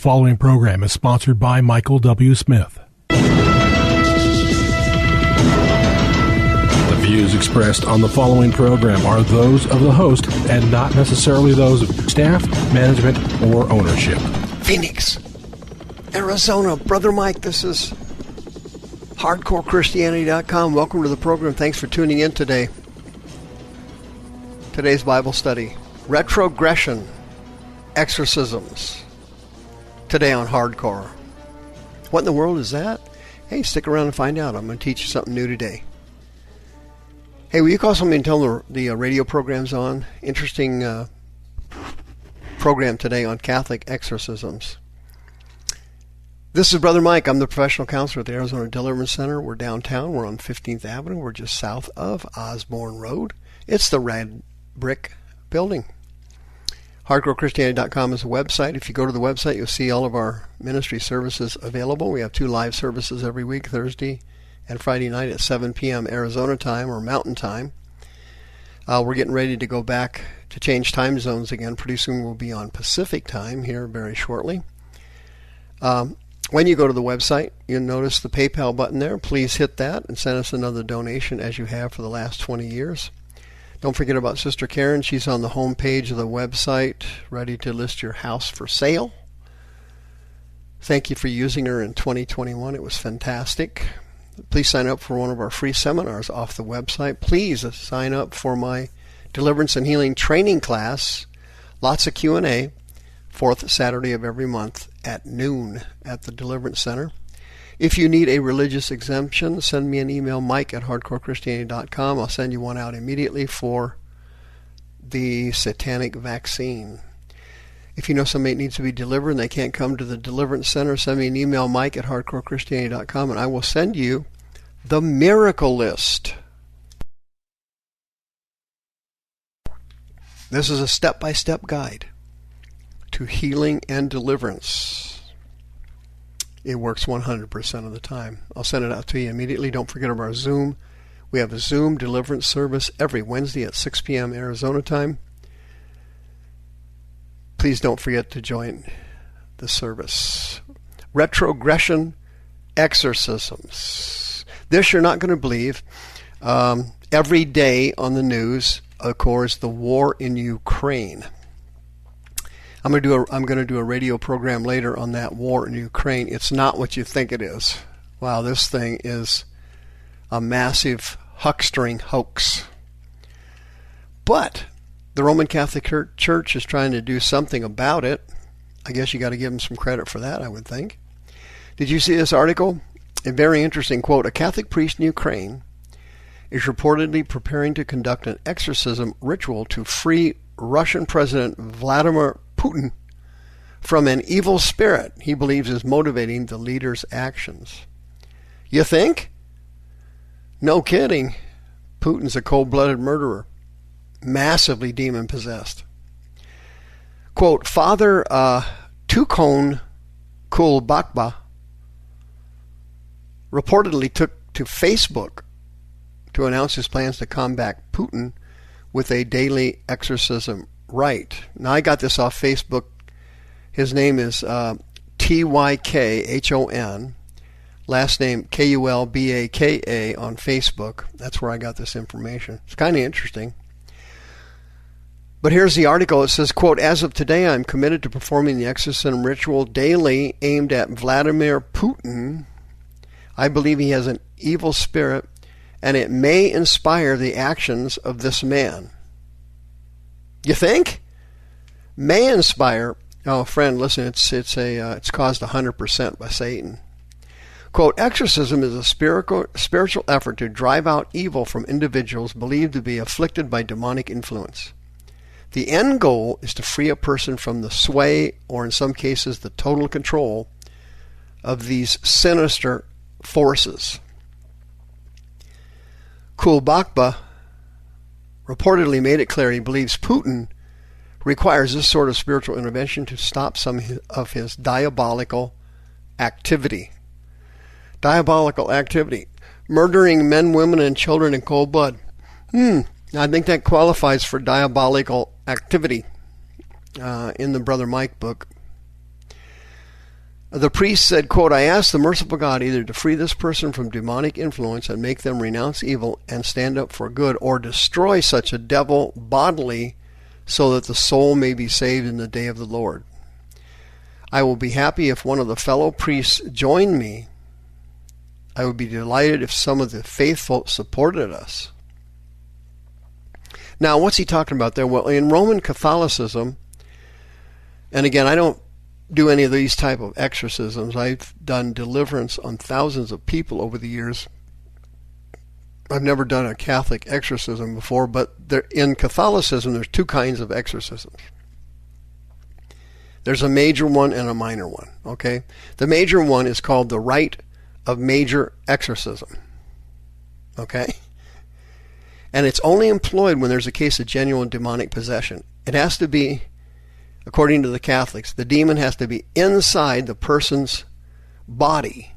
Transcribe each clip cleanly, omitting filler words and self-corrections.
following program is sponsored by Michael W. Smith. The views expressed on the following program are those of the host and not necessarily those of staff, management, or ownership. Phoenix, Arizona, Brother Mike, this is HardcoreChristianity.com. Welcome to the program. Thanks for tuning in today. Today's Bible study, Retrogression Exorcisms. Today on Hardcore. What in the world is that? Hey, stick around and find out. I'm going to teach you something new today. Hey, will you call somebody and tell them the radio program's on? Interesting program today on Catholic exorcisms. This is Brother Mike. I'm the professional counselor at the Arizona Deliverance Center. We're downtown. We're on 15th Avenue. We're just south of Osborne Road. It's the red brick building. HardcoreChristianity.com is a website. If you go to the website, you'll see all of our ministry services available. We have 2 live services every week, Thursday and Friday night at 7 p.m. Arizona time or Mountain time. We're getting ready to go back to change time zones again. Pretty soon we'll be on Pacific time here very shortly. When you go to the website, you'll notice the PayPal button there. Please hit that and send us another donation as you have for the last 20 years. Don't forget about Sister Karen. She's on the home page of the website, ready to list your house for sale. Thank you for using her in 2021. It was fantastic. Please sign up for one of our free seminars off the website. Please sign up for my Deliverance and Healing Training class. Lots of Q&A. 4th Saturday of every month at noon at the Deliverance Center. If you need a religious exemption, send me an email, mike@hardcorechristianity.com. I'll send you one out immediately for the satanic vaccine. If you know somebody that needs to be delivered and they can't come to the Deliverance Center, send me an email, mike@hardcorechristianity.com, and I will send you the miracle list. This is a step-by-step guide to healing and deliverance. It works 100% of the time. I'll send it out to you immediately. Don't forget about our Zoom. We have a Zoom deliverance service every Wednesday at 6 p.m. Arizona time. Please don't forget to join the service. Retrogression Exorcisms. This you're not going to believe. Every day on the news, of course, the war in Ukraine. I'm going to do a radio program later on that war in Ukraine. It's not what you think it is. Wow, this thing is a massive huckstering hoax. But the Roman Catholic Church is trying to do something about it. I guess you got to give them some credit for that, I would think. Did you see this article? A very interesting quote. A Catholic priest in Ukraine is reportedly preparing to conduct an exorcism ritual to free Russian President Vladimir Putin from an evil spirit he believes is motivating the leader's actions. You think? No kidding. Putin's a cold-blooded murderer, massively demon-possessed. Quote, Father Tukon Kulbakba reportedly took to Facebook to announce his plans to combat Putin with a daily exorcism rite. Now, I got this off Facebook. His name is Tykhon, last name Kulbaka on Facebook. That's where I got this information. It's kind of interesting. But here's the article. It says, quote, as of today, I'm committed to performing the exorcism ritual daily aimed at Vladimir Putin. I believe he has an evil spirit, and it may inspire the actions of this man. You think? May inspire. Oh, friend, listen, it's caused 100% by Satan. Quote, exorcism is a spiritual effort to drive out evil from individuals believed to be afflicted by demonic influence. The end goal is to free a person from the sway, or in some cases the total control, of these sinister forces. Kulbakba reportedly made it clear he believes Putin requires this sort of spiritual intervention to stop some of his diabolical activity. Diabolical activity. Murdering men, women, and children in cold blood. I think that qualifies for diabolical activity in the Brother Mike book. The priest said, quote, "I ask the merciful God either to free this person from demonic influence and make them renounce evil and stand up for good, or destroy such a devil bodily so that the soul may be saved in the day of the Lord. I will be happy if one of the fellow priests joined me. I would be delighted if some of the faithful supported us." Now, what's he talking about there? Well, in Roman Catholicism, and again, I don't do any of these type of exorcisms. I've done deliverance on thousands of people over the years. I've never done a Catholic exorcism before, but in Catholicism, there's two kinds of exorcisms. There's a major one and a minor one, okay? The major one is called the rite of major exorcism, okay? And it's only employed when there's a case of genuine demonic possession. It has to be, according to the Catholics, the demon has to be inside the person's body.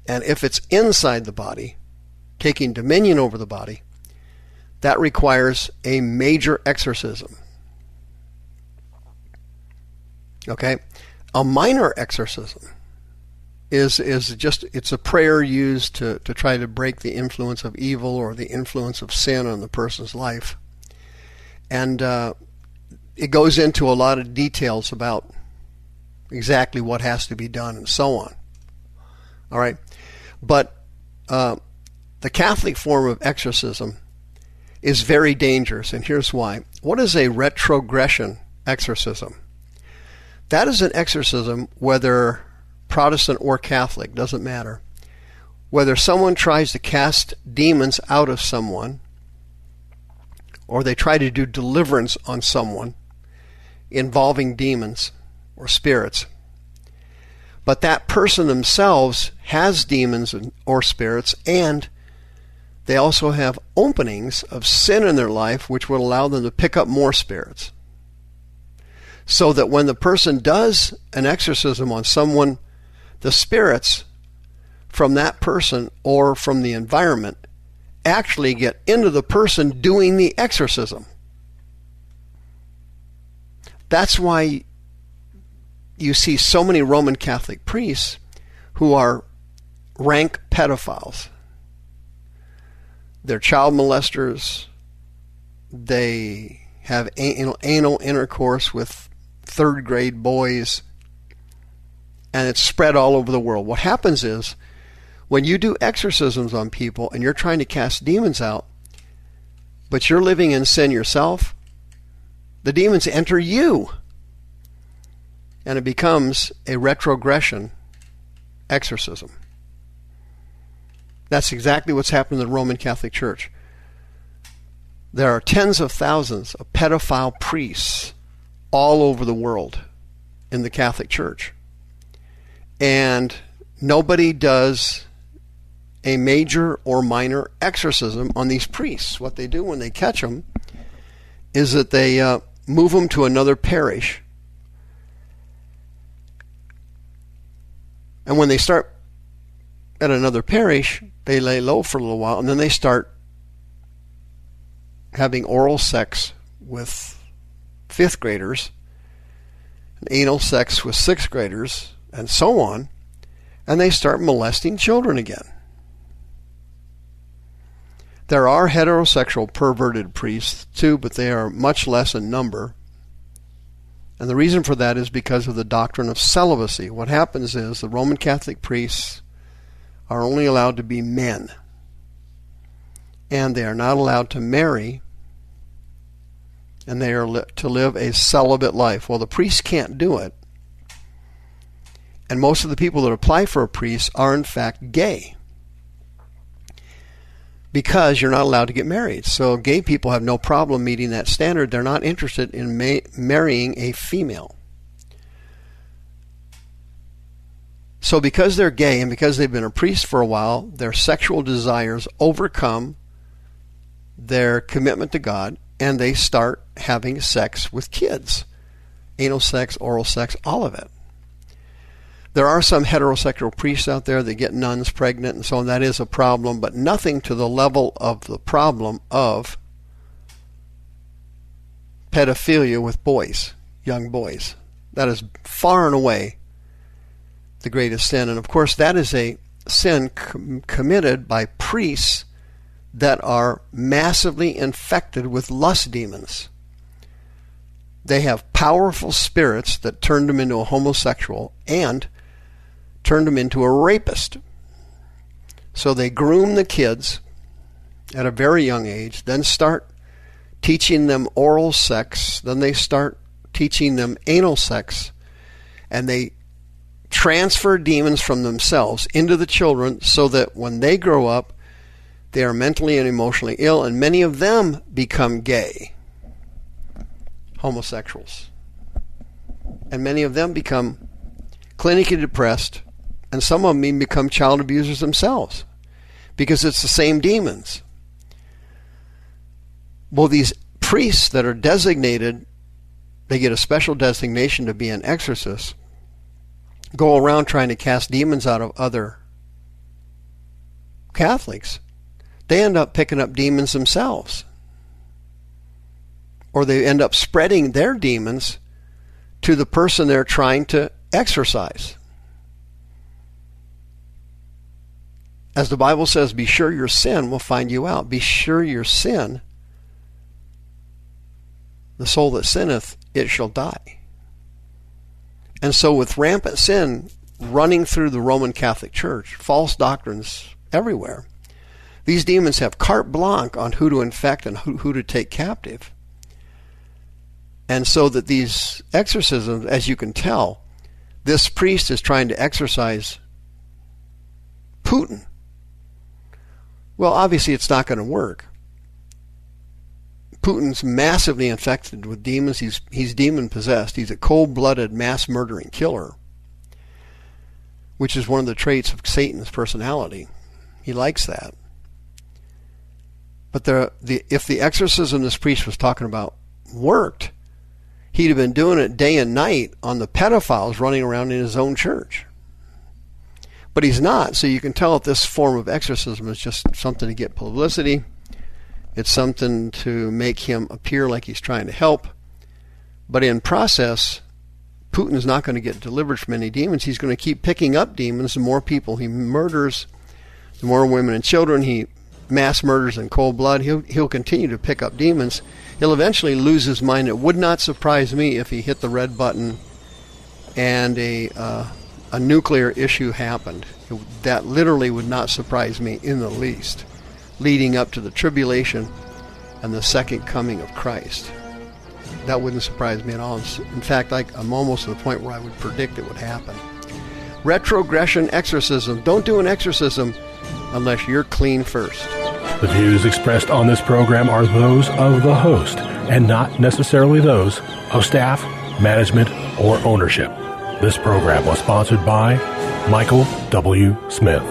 And if it's inside the body, taking dominion over the body, that requires a major exorcism. Okay? A minor exorcism is just, it's a prayer used to try to break the influence of evil or the influence of sin on the person's life. And it goes into a lot of details about exactly what has to be done and so on. All right? But the Catholic form of exorcism is very dangerous, and here's why. What is a retrogression exorcism? That is an exorcism, whether Protestant or Catholic, doesn't matter. Whether someone tries to cast demons out of someone, or they try to do deliverance on someone involving demons or spirits, but that person themselves has demons or spirits, and they also have openings of sin in their life which would allow them to pick up more spirits. So that when the person does an exorcism on someone, the spirits from that person or from the environment actually get into the person doing the exorcism. That's why you see so many Roman Catholic priests who are rank pedophiles. They're child molesters. They have anal intercourse with third grade boys, and it's spread all over the world. What happens is, when you do exorcisms on people and you're trying to cast demons out, but you're living in sin yourself, the demons enter you, and it becomes a retrogression exorcism. That's exactly what's happened in the Roman Catholic Church. There are tens of thousands of pedophile priests all over the world in the Catholic Church. And nobody does a major or minor exorcism on these priests. What they do when they catch them is that they move them to another parish. And when they start at another parish, they lay low for a little while, and then they start having oral sex with 5th graders, and anal sex with 6th graders, and so on, and they start molesting children again. There are heterosexual perverted priests too, but they are much less in number. And the reason for that is because of the doctrine of celibacy. What happens is the Roman Catholic priests are only allowed to be men, and they are not allowed to marry, and they are to live a celibate life. Well, the priests can't do it. And most of the people that apply for a priest are in fact gay, because you're not allowed to get married. So gay people have no problem meeting that standard. They're not interested in marrying a female. So because they're gay and because they've been a priest for a while, their sexual desires overcome their commitment to God, and they start having sex with kids. Anal sex, oral sex, all of it. There are some heterosexual priests out there that get nuns pregnant and so on. That is a problem, but nothing to the level of the problem of pedophilia with boys, young boys. That is far and away the greatest sin. And of course, that is a sin committed by priests that are massively infected with lust demons. They have powerful spirits that turned them into a homosexual and turned them into a rapist. So they groom the kids at a very young age, then start teaching them oral sex, then they start teaching them anal sex, and they transfer demons from themselves into the children so that when they grow up, they are mentally and emotionally ill, and many of them become gay, homosexuals. And many of them become clinically depressed, and some of them even become child abusers themselves, because it's the same demons. Well, these priests that are designated, they get a special designation to be an exorcist, go around trying to cast demons out of other Catholics. They end up picking up demons themselves. Or they end up spreading their demons to the person they're trying to exorcise. As the Bible says, be sure your sin will find you out. Be sure your sin, the soul that sinneth, it shall die. And so with rampant sin running through the Roman Catholic Church, false doctrines everywhere, these demons have carte blanche on who to infect and who to take captive. And so that these exorcisms, as you can tell, this priest is trying to exorcise Putin. Well, obviously it's not going to work. Putin's massively infected with demons. He's demon-possessed. He's a cold-blooded, mass-murdering killer, which is one of the traits of Satan's personality. He likes that. But if the exorcism this priest was talking about worked, he'd have been doing it day and night on the pedophiles running around in his own church. But he's not, so you can tell that this form of exorcism is just something to get publicity. It's something to make him appear like he's trying to help. But in process, Putin's not going to get delivered from any demons. He's going to keep picking up demons. The more people he murders, the more women and children he mass murders in cold blood, he'll continue to pick up demons. He'll eventually lose his mind. It would not surprise me if he hit the red button and a nuclear issue happened. That literally would not surprise me in the least, leading up to the tribulation and the second coming of Christ. That wouldn't surprise me at all. In fact, I'm almost to the point where I would predict it would happen. Retrogression exorcism. Don't do an exorcism unless you're clean first. The views expressed on this program are those of the host and not necessarily those of staff, management, or ownership. This program was sponsored by Michael W. Smith.